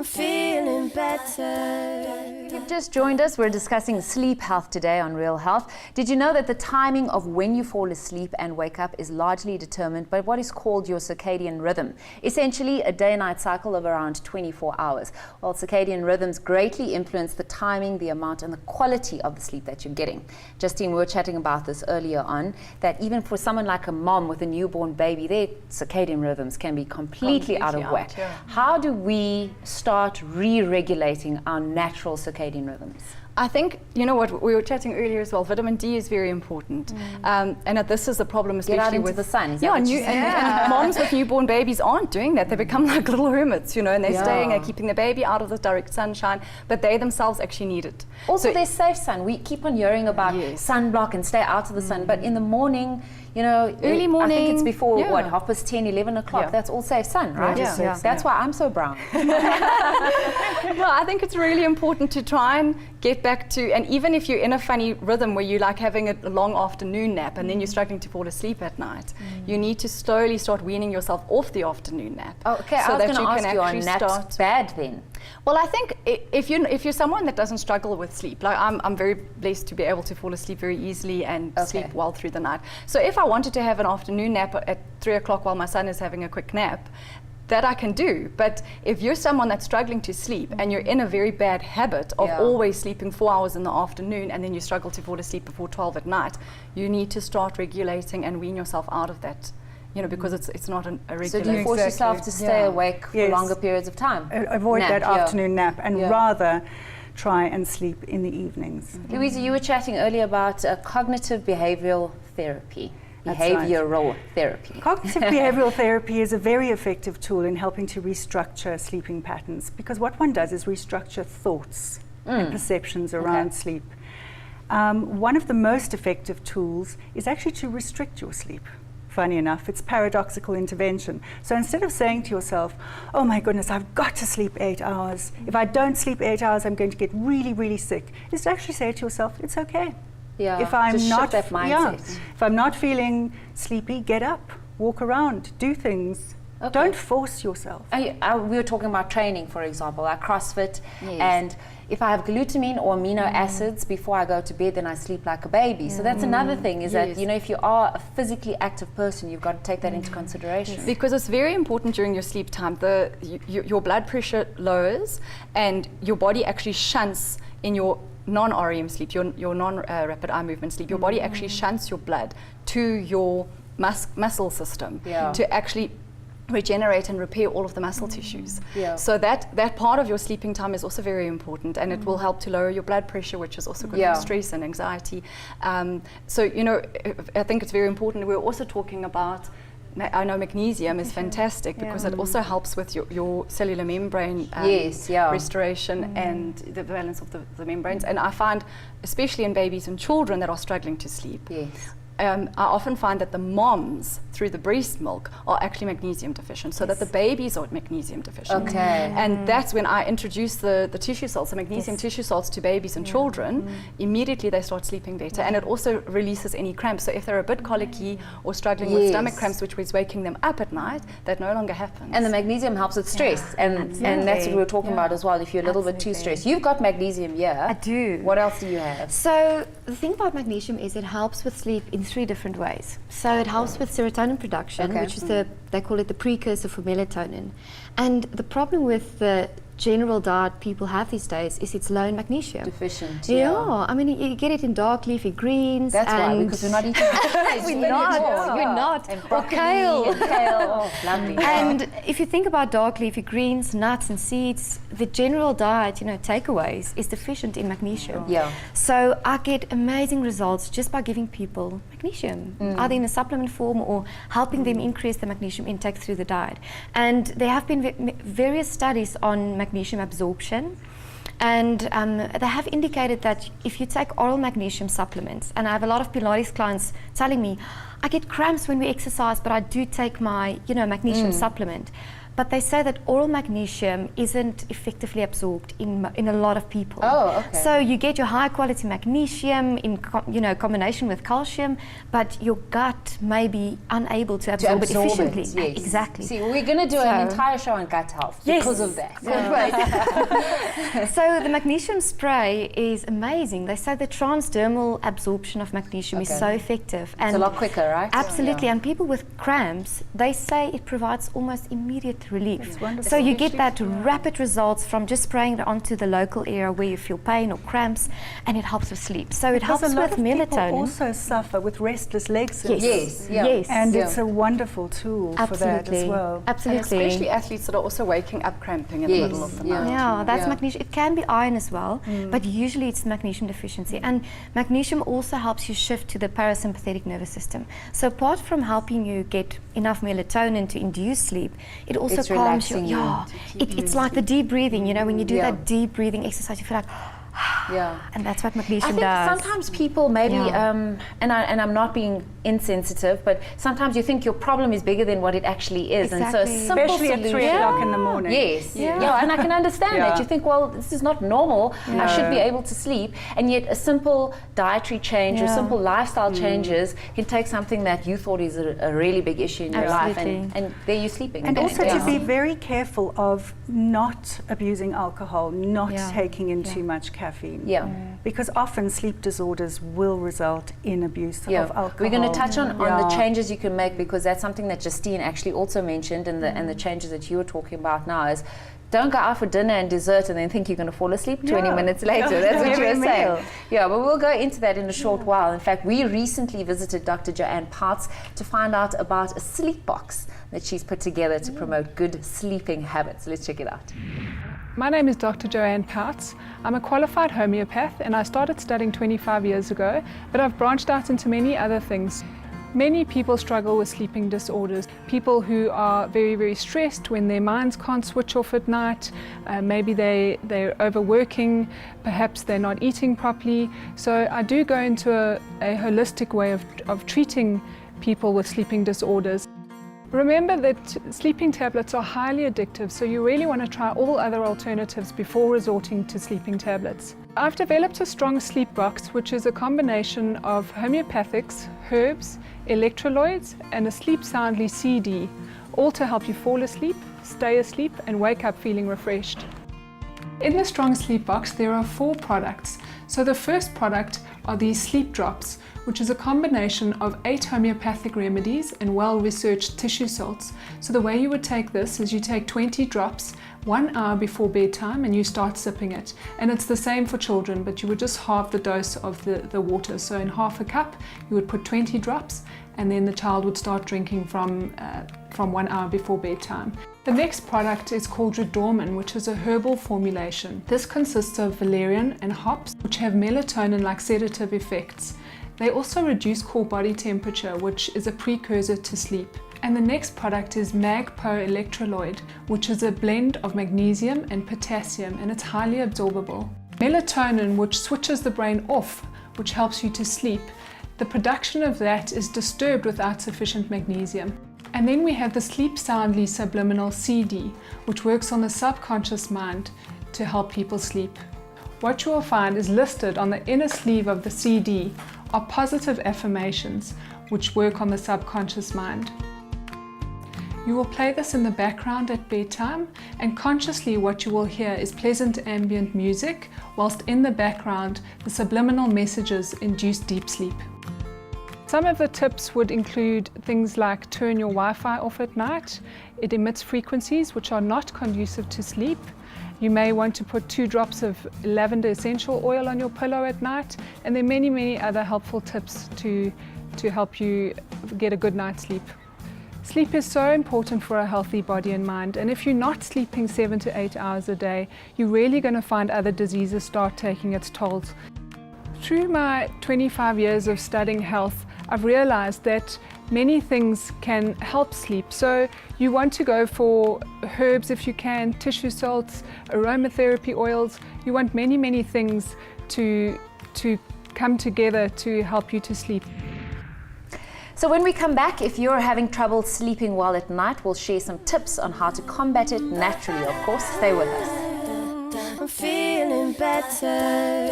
feeling better. You've just joined us. We're discussing sleep health today on Real Health. Did you know that the timing of when you fall asleep and wake up is largely determined by what is called your circadian rhythm? Essentially, a day-night cycle of around 24 hours. Well, circadian rhythms greatly influence the timing, the amount, and the quality of the sleep that you're getting. Justine, we were chatting about this earlier on, that even for someone like a mom with a newborn baby, their circadian rhythms can be completely out of whack. Yeah. How do we start re-regulating our natural circadian rhythms? I think, you know what, we were chatting earlier as well, vitamin D is very important. And this is the problem, especially with the sun. And moms with newborn babies aren't doing that. They become like little hermits, you know, and they're staying and keeping the baby out of the direct sunshine, but they themselves actually need it. Also, there's safe sun. We keep on hearing about sunblock and stay out of the sun, but in the morning, you know, early morning, I think it's before, what, 10:30, 11 o'clock, that's all safe sun, right? That's why I'm so brown. No, I think it's really important to try and get back to, and even if you're in a funny rhythm where you like having a long afternoon nap and then you're struggling to fall asleep at night, you need to slowly start weaning yourself off the afternoon nap. Oh, okay, so I was that going to you ask you, are naps bad then? Well, I think if you're someone that doesn't struggle with sleep, like I'm very blessed to be able to fall asleep very easily and sleep well through the night. So if I wanted to have an afternoon nap at 3 o'clock while my son is having a quick nap, that I can do. But if you're someone that's struggling to sleep and you're in a very bad habit of always sleeping 4 hours in the afternoon and then you struggle to fall asleep before 12 at night, you need to start regulating and wean yourself out of that. You know, because it's not a regular. So do you force yourself to stay awake for longer periods of time? Avoid that afternoon nap and rather try and sleep in the evenings. Louisa, you were chatting earlier about cognitive behavioral therapy. Therapy. Cognitive behavioral therapy is a very effective tool in helping to restructure sleeping patterns, because what one does is restructure thoughts and perceptions around sleep. One of the most effective tools is actually to restrict your sleep. Funny enough, it's paradoxical intervention. So instead of saying to yourself, oh my goodness, I've got to sleep 8 hours. If I don't sleep 8 hours, I'm going to get really, really sick. Is to actually say to yourself, it's okay. If I'm not that mindset. If I'm not feeling sleepy, get up, walk around, do things. Don't force yourself. We were talking about training, for example, like CrossFit, and if I have glutamine or amino acids before I go to bed, then I sleep like a baby. So that's another thing, is that, you know, if you are a physically active person, you've got to take that into consideration. Because it's very important during your sleep time. Your blood pressure lowers and your body actually shunts in your non-REM sleep, your non-rapid eye movement sleep. Your body actually shunts your blood to your muscle system to actually regenerate and repair all of the muscle tissues. So that part of your sleeping time is also very important, and it will help to lower your blood pressure, which is also good for stress and anxiety. So, you know, I think it's very important. We're also talking about, I know magnesium is fantastic because it also helps with your cellular membrane restoration and the balance of the membranes. And I find, especially in babies and children that are struggling to sleep, I often find that the moms, through the breast milk, are actually magnesium deficient, so that the babies are magnesium deficient. And that's when I introduce the tissue salts, the magnesium tissue salts to babies and children, immediately they start sleeping better. And it also releases any cramps. So if they're a bit colicky or struggling with stomach cramps, which was waking them up at night, that no longer happens. And the magnesium helps with stress, and that's what we were talking about as well, if you're a little bit too stressed. You've got magnesium here. I do. What else do you have? So the thing about magnesium is it helps with sleep in 3 different ways. So it helps with serotonin production, which is they call it the precursor for melatonin. And the problem with the general diet people have these days is it's low in magnesium. Deficient. I mean, you get it in dark leafy greens. That's why, because we're not eating We're not. And or kale. Oh, lovely. And if you think about dark leafy greens, nuts and seeds, the general diet, you know, takeaways, is deficient in magnesium. So I get amazing results just by giving people magnesium, either in a supplement form or helping them increase the magnesium intake through the diet. And there have been various studies on magnesium absorption, and they have indicated that if you take oral magnesium supplements, and I have a lot of Pilates clients telling me, I get cramps when we exercise, but I do take my, you know, magnesium supplement. but they say that oral magnesium isn't effectively absorbed in a lot of people. Oh, okay. So you get your high quality magnesium in combination with calcium, but your gut may be unable to absorb it efficiently. Yes. Exactly. See, we're going to do an entire show on gut health because of that. So the magnesium spray is amazing. They say the transdermal absorption of magnesium is so effective. And it's a lot quicker, right? Absolutely. And people with cramps, they say it provides almost immediate relief. So you get that rapid results from just spraying it onto the local area where you feel pain or cramps, and it helps with sleep. So it helps with melatonin. People also suffer with restless leg syndrome. Yes. And it's a wonderful tool for that as well. Absolutely. And especially athletes that are also waking up cramping in the middle of the night. Yeah, that's magnesium. It can be iron as well, but usually it's magnesium deficiency. And magnesium also helps you shift to the parasympathetic nervous system. So apart from helping you get enough melatonin to induce sleep, it also calms you. It's like the deep breathing, when you do that deep breathing exercise, you feel like, and that's what magnesium does. I think sometimes people maybe, and I'm not being insensitive, but sometimes you think your problem is bigger than what it actually is. Exactly. And so a simple Especially at 3 o'clock in the morning. Yes. And I can understand that. You think, well, this is not normal. I should be able to sleep. And yet a simple dietary change or simple lifestyle changes can take something that you thought is a really big issue in your life, and there you're sleeping. And also to be very careful of not abusing alcohol, not taking in too much caffeine. Because often sleep disorders will result in abuse of alcohol. We're going to touch on the changes you can make, because that's something that Justine actually also mentioned, and the changes that you were talking about now is don't go out for dinner and dessert and then think you're going to fall asleep 20 minutes later. That's what you were saying. Yeah, but we'll go into that in a short while. In fact, we recently visited Dr. Joanne Parts to find out about a sleep box that she's put together to promote good sleeping habits. Let's check it out. My name is Dr. Joanne Parts. I'm a qualified homeopath, and I started studying 25 years ago, but I've branched out into many other things. Many people struggle with sleeping disorders. People who are very, very stressed when their minds can't switch off at night. Maybe they're overworking, perhaps they're not eating properly. So I do go into a holistic way of treating people with sleeping disorders. Remember that sleeping tablets are highly addictive, so you really want to try all other alternatives before resorting to sleeping tablets. I've developed a strong sleep box, which is a combination of homeopathics, herbs, electrolytes, and a Sleep Soundly CD, all to help you fall asleep, stay asleep, and wake up feeling refreshed. In the Strong Sleep Box, there are 4 products. So the first product are these sleep drops, which is a combination of 8 homeopathic remedies and well-researched tissue salts. So the way you would take this is you take 20 drops 1 hour before bedtime and you start sipping it. And it's the same for children, but you would just halve the dose of the water. So in half a cup, you would put 20 drops, and then the child would start drinking from 1 hour before bedtime. The next product is called Redormin, which is a herbal formulation. This consists of valerian and hops, which have melatonin-like sedative effects. They also reduce core body temperature, which is a precursor to sleep. And the next product is MagPo Electrolyte, which is a blend of magnesium and potassium, and it's highly absorbable. Melatonin, which switches the brain off, which helps you to sleep. The production of that is disturbed without sufficient magnesium. And then we have the Sleep Soundly Subliminal CD, which works on the subconscious mind to help people sleep. What you will find is listed on the inner sleeve of the CD are positive affirmations, which work on the subconscious mind. You will play this in the background at bedtime, and consciously what you will hear is pleasant ambient music, whilst in the background the subliminal messages induce deep sleep. Some of the tips would include things like turn your Wi-Fi off at night. It emits frequencies which are not conducive to sleep. You may want to put 2 drops of lavender essential oil on your pillow at night, and there are many, many other helpful tips to help you get a good night's sleep. Sleep is so important for a healthy body and mind, and if you're not sleeping 7 to 8 hours a day, you're really going to find other diseases start taking its tolls. Through my 25 years of studying health, I've realized that many things can help sleep. So you want to go for herbs if you can, tissue salts, aromatherapy oils. You want many, many things to come together to help you to sleep. So when we come back, if you're having trouble sleeping well at night, we'll share some tips on how to combat it naturally, of course. Stay with us. I'm feeling better.